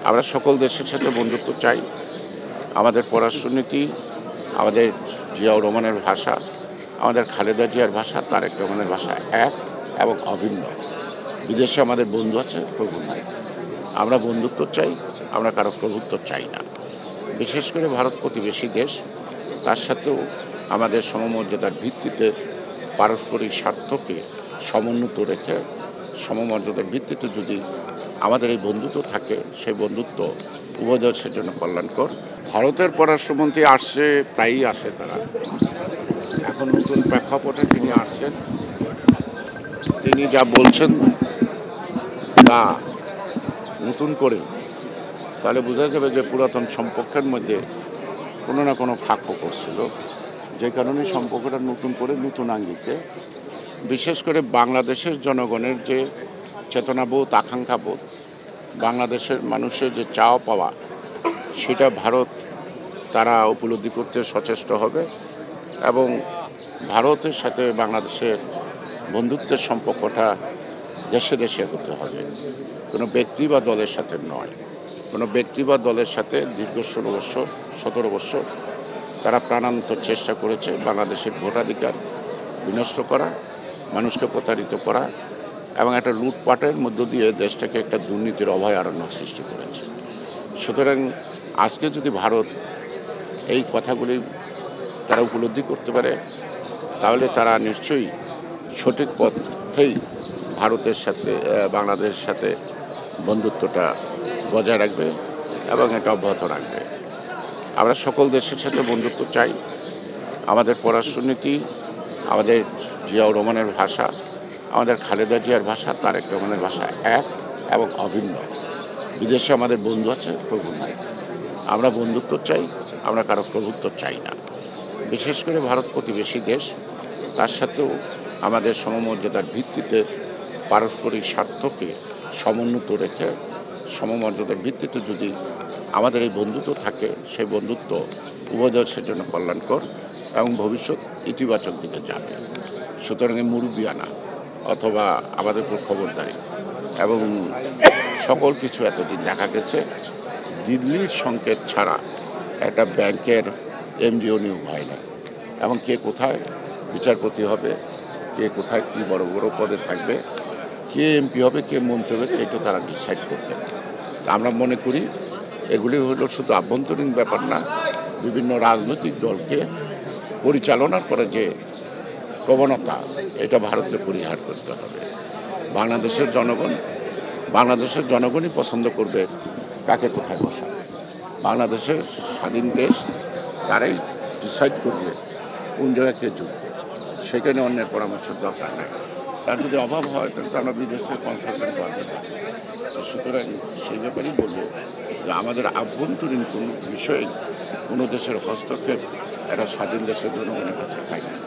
আমরা সকল দেশের সাথে বন্ধুত্ব চাই। আমাদের পররাষ্ট্রনীতি, আমাদের জিয়াউর রহমানের ভাষা, আমাদের খালেদা জিয়ার ভাষা, তারেক রহমানের ভাষা এক এবং অভিন্ন। বিদেশে আমাদের বন্ধু আছে, প্রভু নাই। আমরা বন্ধুত্ব চাই, আমরা কারো প্রভুত্ব চাই না। বিশেষ করে ভারত প্রতিবেশী দেশ, তার সাথেও আমাদের সমমর্যাদার ভিত্তিতে পারস্পরিক স্বার্থকে সমুন্নত রেখে সমমর্যাদার ভিত্তিতে যদি আমাদের এই বন্ধুত্ব থাকে, সেই বন্ধুত্ব উভয় দেশের জন্য কল্যাণকর। ভারতের পররাষ্ট্রমন্ত্রী আসছে, প্রায়ই আসে তারা। এখন নতুন প্রেক্ষাপটে তিনি আসছেন, তিনি যা বলছেন তা নতুন করে, তাহলে বোঝা যাবে যে পুরাতন সম্পর্কের মধ্যে কোনো না কোনো ফাঁক করছিল, যে কারণে সম্পর্কটা নতুন করে নতুন আঙ্গিকে, বিশেষ করে বাংলাদেশের জনগণের যে চেতনাবোধ, আকাঙ্ক্ষাবোধ, বাংলাদেশের মানুষের যে চাওয়া পাওয়া, সেটা ভারত তারা উপলব্ধি করতে সচেষ্ট হবে এবং ভারতের সাথে বাংলাদেশের বন্ধুত্বের সম্পর্কটা দেশে দেশে হতে হবে, কোনো ব্যক্তি বা দলের সাথে নয়। কোনো ব্যক্তি বা দলের সাথে দীর্ঘ 17 বছর তারা প্রাণান্তর চেষ্টা করেছে বাংলাদেশের ভোটাধিকার বিনষ্ট করা, মানুষকে প্রতারিত করা এবং একটা লুটপাটের মধ্য দিয়ে দেশটাকে একটা দুর্নীতির অভয়ারণ্য সৃষ্টি করেছে। সুতরাং আজকে যদি ভারত এই কথাগুলি তারা উপলব্ধি করতে পারে, তাহলে তারা নিশ্চয়ই সঠিক পথেই ভারতের সাথে বাংলাদেশের সাথে বন্ধুত্বটা বজায় রাখবে এবং এটা অব্যাহত রাখবে। আমরা সকল দেশের সাথে বন্ধুত্ব চাই। আমাদের পররাষ্ট্রনীতি, আমাদের জিয়াউর রহমানের ভাষা, আমাদের খালেদা জিয়ার ভাষা, তারেক রহমানের ভাষা এক এবং অভিন্ন। বিদেশে আমাদের বন্ধু আছে, প্রভু নাই। আমরা বন্ধুত্ব চাই, আমরা কারো প্রভুত্ব চাই না। বিশেষ করে ভারত প্রতিবেশী দেশ, তার সাথেও আমাদের সমমর্যাদার ভিত্তিতে পারস্পরিক স্বার্থকে সমুন্নত রেখে সমমর্যাদার ভিত্তিতে যদি আমাদের এই বন্ধুত্ব থাকে, সেই বন্ধুত্ব উভয় দেশের জন্য কল্যাণকর এবং ভবিষ্যৎ ইতিবাচক দিকে যাবে। সুতরাং মুরব্বিয়ানা অথবা আমাদের উপর খবরদারি এবং সকল কিছু এতদিন দেখা গেছে দিল্লির সংকেত ছাড়া একটা ব্যাংকের এমডিও নিয়োগ হয় না, এবং কে কোথায় বিচারপতি হবে, কে কোথায় কী বড় বড় পদে থাকবে, কে এমপি হবে, কে মন্ত্রী হবে, এটা তারা ডিসাইড করতেন। আমরা মনে করি এগুলি হলো শুধু আভ্যন্তরীণ ব্যাপার না, বিভিন্ন রাজনৈতিক দলকে পরিচালনার করে যে প্রবণতা, এটা ভারতকে পরিহার করতে হবে। বাংলাদেশের জনগণই পছন্দ করবে কাকে কোথায় বসাবে। বাংলাদেশের স্বাধীন দেশ, তারাই ডিসাইড করবে কোন জায়গায় কে যুক্ত, সেখানে অন্যের পরামর্শের দরকার নেই। তার যদি অভাব হয় তাহলে তো আমরা বিদেশ থেকে কনসালটেন্ট পাবো না। সুতরাং সেই ব্যাপারেই বলবো যে আমাদের আভ্যন্তরীণ কোনো বিষয়ে কোনো দেশের হস্তক্ষেপ একটা স্বাধীন দেশের জনগণের কাছে থাকে না।